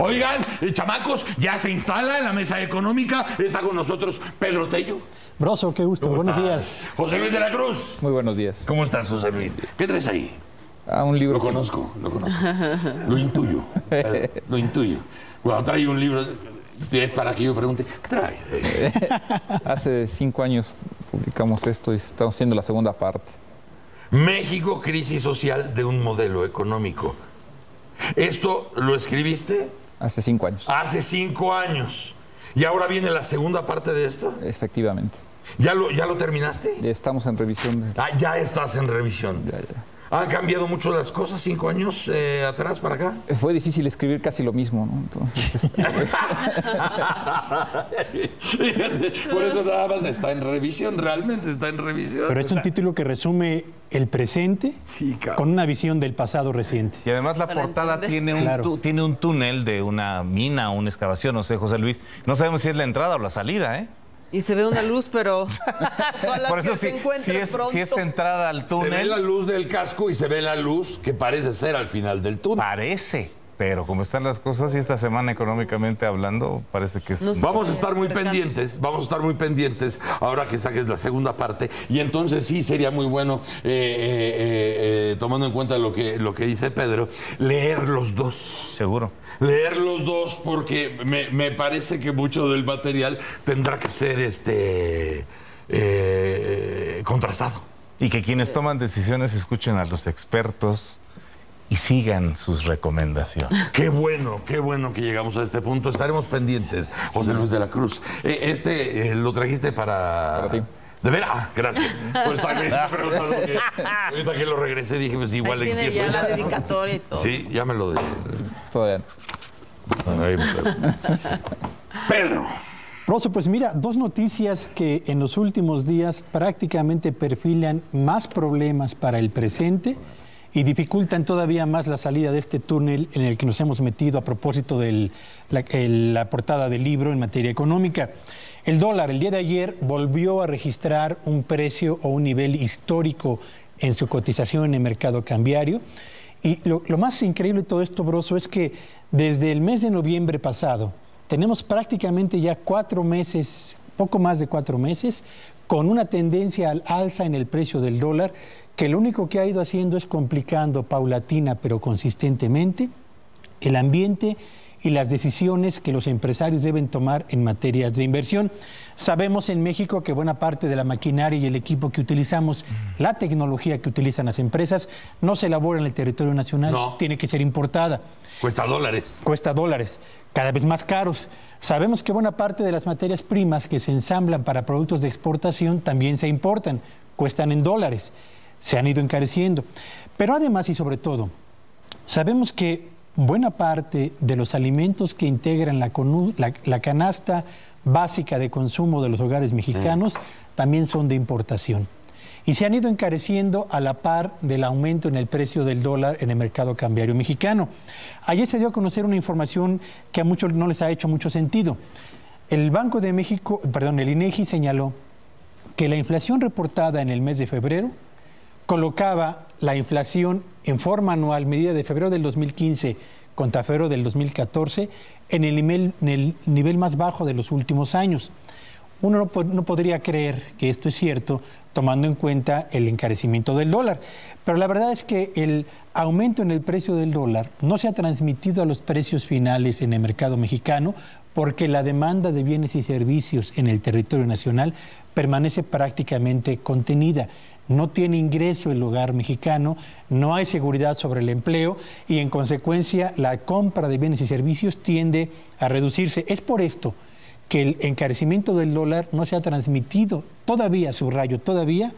Oigan, chamacos, ya se instala en la mesa económica. Está con nosotros Pedro Tello. Broso, qué gusto. Buenos días. José Luis de la Cruz. Muy buenos días. ¿Cómo estás, José Luis? ¿Qué traes ahí? Un libro. Lo conozco. Lo intuyo. Lo intuyo. Cuando trae un libro, es para que yo pregunte, ¿qué trae? Hace 5 años publicamos esto y estamos haciendo la segunda parte. México, crisis social de un modelo económico. ¿Esto lo escribiste? Hace 5 años. Hace 5 años. ¿Y ahora viene la segunda parte de esto? Efectivamente. ¿Ya lo terminaste? Ya estamos en revisión. Ya estás en revisión. Ya. ¿Han cambiado mucho las cosas 5 años atrás para acá? Fue difícil escribir casi lo mismo, ¿no? Entonces, por eso nada más está en revisión, realmente está en revisión. Pero es un título que resume el presente con una visión del pasado reciente. Y además la portada tiene un túnel de una mina o una excavación, no sé, José Luis. No sabemos si es la entrada o la salida, ¿eh? Y se ve una luz, pero por eso si es entrada al túnel. Se ve la luz del casco y se ve la luz que parece ser al final del túnel. Parece, pero como están las cosas y esta semana económicamente hablando, parece que es... Vamos a estar muy pendientes, ahora que saques la segunda parte. Y entonces sí sería muy bueno, tomando en cuenta lo que dice Pedro, leer los dos. Seguro. Leer los dos porque me parece que mucho del material tendrá que ser contrastado. Y que quienes toman decisiones escuchen a los expertos y sigan sus recomendaciones. Qué bueno que llegamos a este punto. Estaremos pendientes, José Luis de la Cruz. Lo trajiste para ti. ¿De veras? Ah, gracias. Pues también ahorita que lo regresé dije, pues igual tiene empiezo ya la dedicatoria y todo. Sí, ya me lo de... todavía Pedro. Broso, pues mira, dos noticias que en los últimos días prácticamente perfilan más problemas para el presente y dificultan todavía más la salida de este túnel en el que nos hemos metido a propósito de la portada del libro en materia económica. El dólar, el día de ayer, volvió a registrar un precio o un nivel histórico en su cotización en el mercado cambiario. Y lo más increíble de todo esto, Broso, es que desde el mes de noviembre pasado tenemos prácticamente ya 4 meses, poco más de 4 meses, con una tendencia al alza en el precio del dólar, que lo único que ha ido haciendo es complicando paulatina pero consistentemente el ambiente y las decisiones que los empresarios deben tomar en materias de inversión. Sabemos en México que buena parte de la maquinaria y el equipo que utilizamos, la tecnología que utilizan las empresas, no se elabora en el territorio nacional, tiene que ser importada. Cuesta dólares. Cuesta dólares, cada vez más caros. Sabemos que buena parte de las materias primas que se ensamblan para productos de exportación también se importan, cuestan en dólares, se han ido encareciendo. Pero además y sobre todo, sabemos que buena parte de los alimentos que integran la canasta básica de consumo de los hogares mexicanos también son de importación. Y se han ido encareciendo a la par del aumento en el precio del dólar en el mercado cambiario mexicano. Ayer se dio a conocer una información que a muchos no les ha hecho mucho sentido. El Banco de México, el INEGI señaló que la inflación reportada en el mes de febrero colocaba la inflación en forma anual, medida de febrero del 2015 contra febrero del 2014, en el nivel más bajo de los últimos años. Uno no podría creer que esto es cierto, tomando en cuenta el encarecimiento del dólar. Pero la verdad es que el aumento en el precio del dólar no se ha transmitido a los precios finales en el mercado mexicano, porque la demanda de bienes y servicios en el territorio nacional permanece prácticamente contenida. No tiene ingreso el hogar mexicano, no hay seguridad sobre el empleo y en consecuencia la compra de bienes y servicios tiende a reducirse. Es por esto que el encarecimiento del dólar no se ha transmitido todavía, subrayo, todavía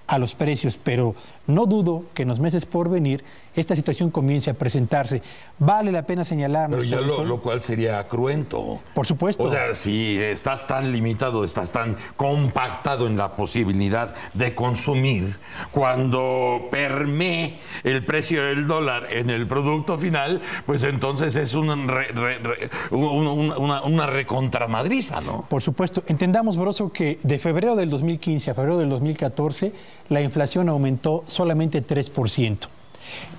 a los precios, pero no dudo que en los meses por venir esta situación comience a presentarse. Vale la pena señalar... Pero ya lo cual sería cruento. Por supuesto. O sea, si estás tan limitado, estás tan compactado en la posibilidad de consumir, cuando permee el precio del dólar en el producto final, pues entonces es una recontramadriza, ¿no? Por supuesto. Entendamos, Broso, que de febrero del 2015 a febrero del 2014 la inflación aumentó solamente 3%.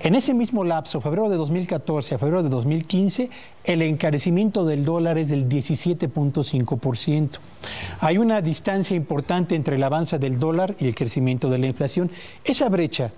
En ese mismo lapso, febrero de 2014 a febrero de 2015, el encarecimiento del dólar es del 17.5%. Hay una distancia importante entre el avance del dólar y el crecimiento de la inflación. Esa brecha,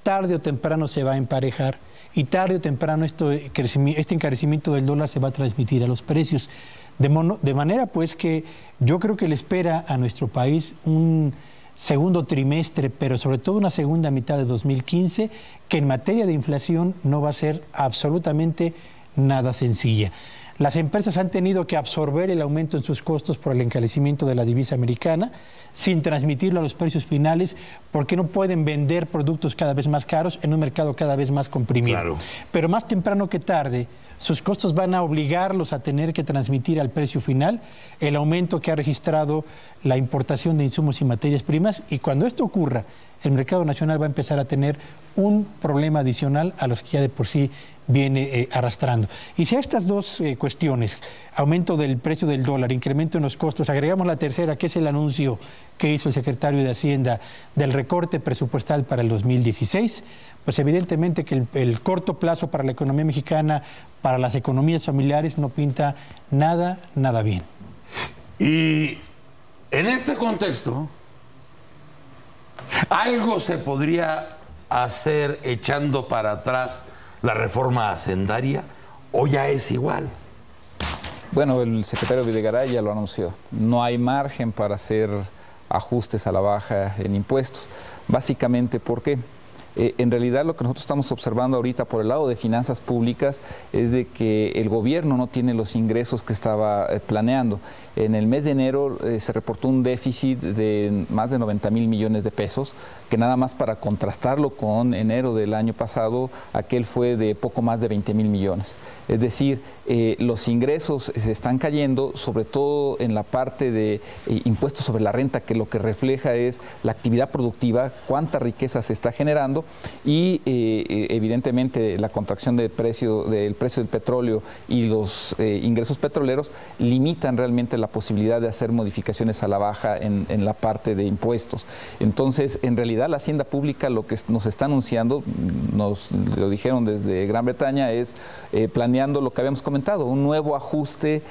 tarde o temprano, se va a emparejar y tarde o temprano este encarecimiento del dólar se va a transmitir a los precios. De manera pues que yo creo que le espera a nuestro país un segundo trimestre, pero sobre todo una segunda mitad de 2015, que en materia de inflación no va a ser absolutamente nada sencilla. Las empresas han tenido que absorber el aumento en sus costos por el encarecimiento de la divisa americana, sin transmitirlo a los precios finales, porque no pueden vender productos cada vez más caros en un mercado cada vez más comprimido. Claro. Pero más temprano que tarde, sus costos van a obligarlos a tener que transmitir al precio final el aumento que ha registrado la importación de insumos y materias primas, y cuando esto ocurra, el mercado nacional va a empezar a tener un problema adicional a los que ya de por sí viene arrastrando. Y si a estas dos cuestiones, aumento del precio del dólar, incremento en los costos, agregamos la tercera, que es el anuncio que hizo el secretario de Hacienda del recorte presupuestal para el 2016, pues evidentemente que el corto plazo para la economía mexicana, para las economías familiares, no pinta nada bien. Y en este contexto, algo se podría hacer echando para atrás la reforma hacendaria, ¿o ya es igual? Bueno, el secretario Videgaray ya lo anunció. No hay margen para hacer ajustes a la baja en impuestos. Básicamente, ¿por qué? En realidad lo que nosotros estamos observando ahorita por el lado de finanzas públicas es de que el gobierno no tiene los ingresos que estaba planeando. En el mes de enero se reportó un déficit de más de 90,000 millones de pesos, que nada más para contrastarlo con enero del año pasado, aquel fue de poco más de 20,000 millones. Es decir, los ingresos se están cayendo, sobre todo en la parte de impuestos sobre la renta, que lo que refleja es la actividad productiva, cuánta riqueza se está generando, y evidentemente la contracción del precio del petróleo y los ingresos petroleros limitan realmente la posibilidad de hacer modificaciones a la baja en la parte de impuestos. Entonces, en realidad la Hacienda Pública lo que nos está anunciando, nos lo dijeron desde Gran Bretaña, es planeando lo que habíamos comentado, un nuevo ajuste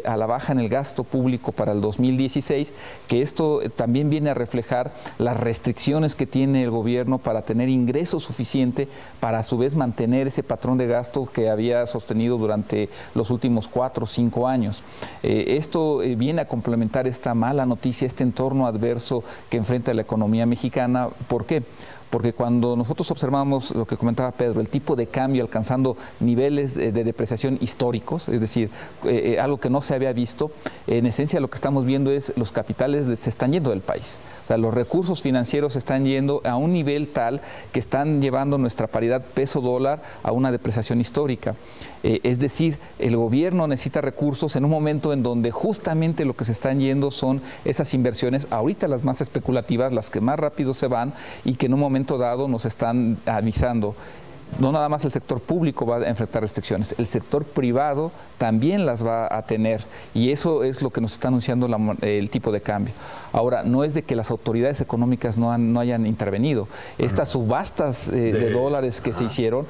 a la baja en el gasto público para el 2016, que esto también viene a reflejar las restricciones que tiene el gobierno para tener ingreso suficiente para a su vez mantener ese patrón de gasto que había sostenido durante los últimos 4 o 5 años. Esto viene a complementar esta mala noticia, este entorno adverso que enfrenta la economía mexicana. ¿Por qué? Porque cuando nosotros observamos lo que comentaba Pedro, el tipo de cambio alcanzando niveles de depreciación históricos, es decir, algo que no se había visto, en esencia lo que estamos viendo es los capitales se están yendo del país. O sea, los recursos financieros se están yendo a un nivel tal que están llevando nuestra paridad peso-dólar a una depreciación histórica. Es decir, el gobierno necesita recursos en un momento en donde justamente lo que se están yendo son esas inversiones, ahorita las más especulativas, las que más rápido se van y que en un momento dado nos están avisando. No nada más el sector público va a enfrentar restricciones, el sector privado también las va a tener, y eso es lo que nos está anunciando el tipo de cambio. Ahora, no es de que las autoridades económicas no hayan intervenido. Estas subastas de dólares que se hicieron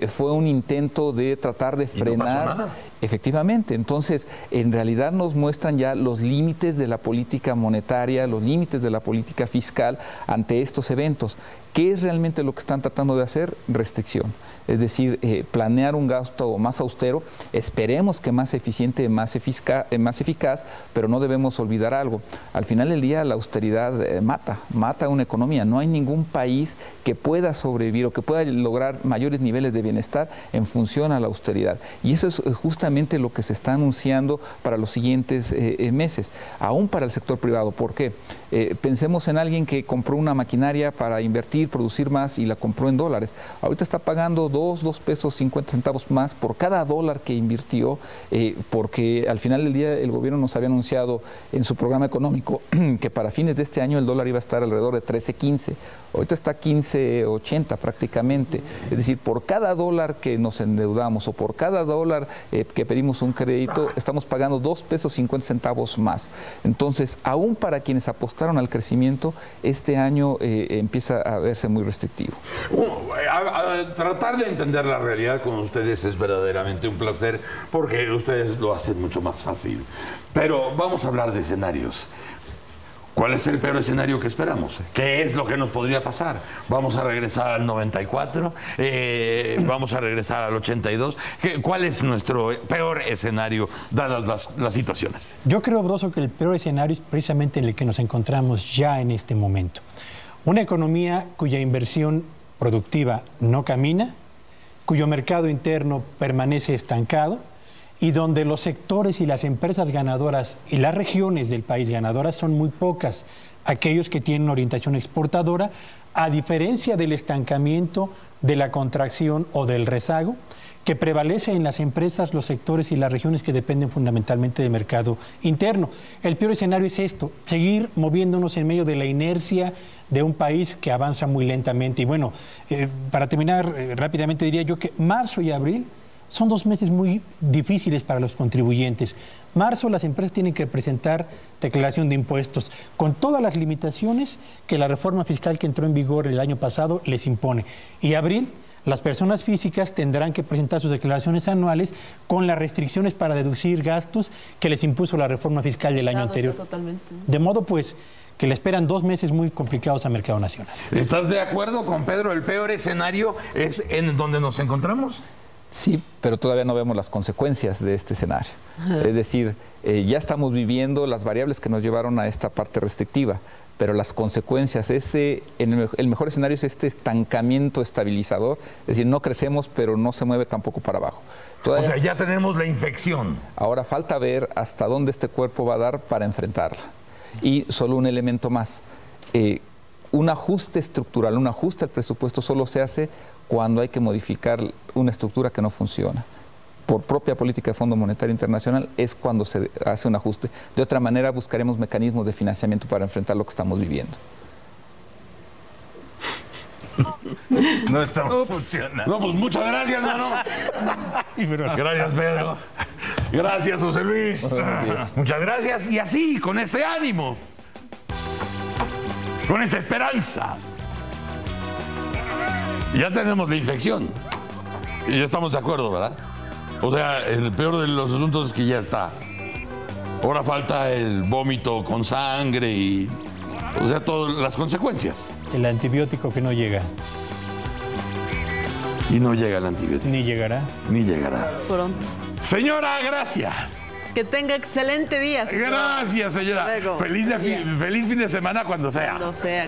fue un intento de tratar de frenar. ¿Y no pasó nada? Efectivamente, entonces en realidad nos muestran ya los límites de la política monetaria, los límites de la política fiscal ante estos eventos. ¿Qué es realmente lo que están tratando de hacer? Restricción. Es decir, planear un gasto más austero, esperemos que más eficiente, más eficaz, pero no debemos olvidar algo. Al final del día la austeridad mata una economía. No hay ningún país que pueda sobrevivir o que pueda lograr mayores niveles de bienestar en función a la austeridad. Y eso es justamente lo que se está anunciando para los siguientes meses, aún para el sector privado. ¿Por qué? Pensemos en alguien que compró una maquinaria para invertir, producir más y la compró en dólares. Ahorita está pagando 2 pesos 50 centavos más por cada dólar que invirtió, porque al final del día el gobierno nos había anunciado en su programa económico que para fines de este año el dólar iba a estar alrededor de 13.15. Ahorita está 15.80 prácticamente. Es decir, por cada dólar que nos endeudamos o por cada dólar que pedimos un crédito, estamos pagando 2 pesos 50 centavos más. Entonces, aún para quienes apostaron al crecimiento, este año empieza a verse muy restrictivo. Tratar de entender la realidad con ustedes es verdaderamente un placer, porque ustedes lo hacen mucho más fácil. Pero vamos a hablar de escenarios. ¿Cuál es el peor escenario que esperamos? ¿Qué es lo que nos podría pasar? ¿Vamos a regresar al 94? ¿Vamos a regresar al 82? ¿Cuál es nuestro peor escenario, dadas las situaciones? Yo creo, Broso, que el peor escenario es precisamente en el que nos encontramos ya en este momento. Una economía cuya inversión productiva no camina, cuyo mercado interno permanece estancado, y donde los sectores y las empresas ganadoras y las regiones del país ganadoras son muy pocas, aquellos que tienen orientación exportadora, a diferencia del estancamiento, de la contracción o del rezago, que prevalece en las empresas, los sectores y las regiones que dependen fundamentalmente del mercado interno. El peor escenario es esto, seguir moviéndonos en medio de la inercia de un país que avanza muy lentamente. Y bueno, para terminar rápidamente diría yo que marzo y abril son 2 meses muy difíciles para los contribuyentes. Marzo, las empresas tienen que presentar declaración de impuestos con todas las limitaciones que la reforma fiscal que entró en vigor el año pasado les impone. Y abril, las personas físicas tendrán que presentar sus declaraciones anuales con las restricciones para deducir gastos que les impuso la reforma fiscal del año anterior. Totalmente. De modo, pues, que le esperan 2 meses muy complicados al mercado nacional. ¿Estás de acuerdo con Pedro? ¿El peor escenario es en donde nos encontramos? Sí, pero todavía no vemos las consecuencias de este escenario. Es decir, ya estamos viviendo las variables que nos llevaron a esta parte restrictiva, pero las consecuencias, el mejor escenario es este estancamiento estabilizador, es decir, no crecemos, pero no se mueve tampoco para abajo. Todavía, o sea, ya tenemos la infección. Ahora falta ver hasta dónde este cuerpo va a dar para enfrentarla. Y solo un elemento más, un ajuste estructural, un ajuste al presupuesto solo se hace cuando hay que modificar una estructura que no funciona. Por propia política de Fondo Monetario Internacional es cuando se hace un ajuste. De otra manera buscaremos mecanismos de financiamiento para enfrentar lo que estamos viviendo. No estamos funcionando. No, pues muchas gracias, mano. Gracias, Pedro. Gracias, José Luis. Muchas gracias. Y así, con este ánimo, con esta esperanza, ya tenemos la infección. Y ya estamos de acuerdo, ¿verdad? O sea, el peor de los asuntos es que ya está. Ahora falta el vómito con sangre y... O sea, todas las consecuencias. El antibiótico que no llega. Y no llega el antibiótico. Ni llegará. Ni llegará. Pronto. Señora, gracias. Que tenga excelente día, señora. Gracias, señora. Luego. Feliz fin de semana cuando sea. Cuando sea.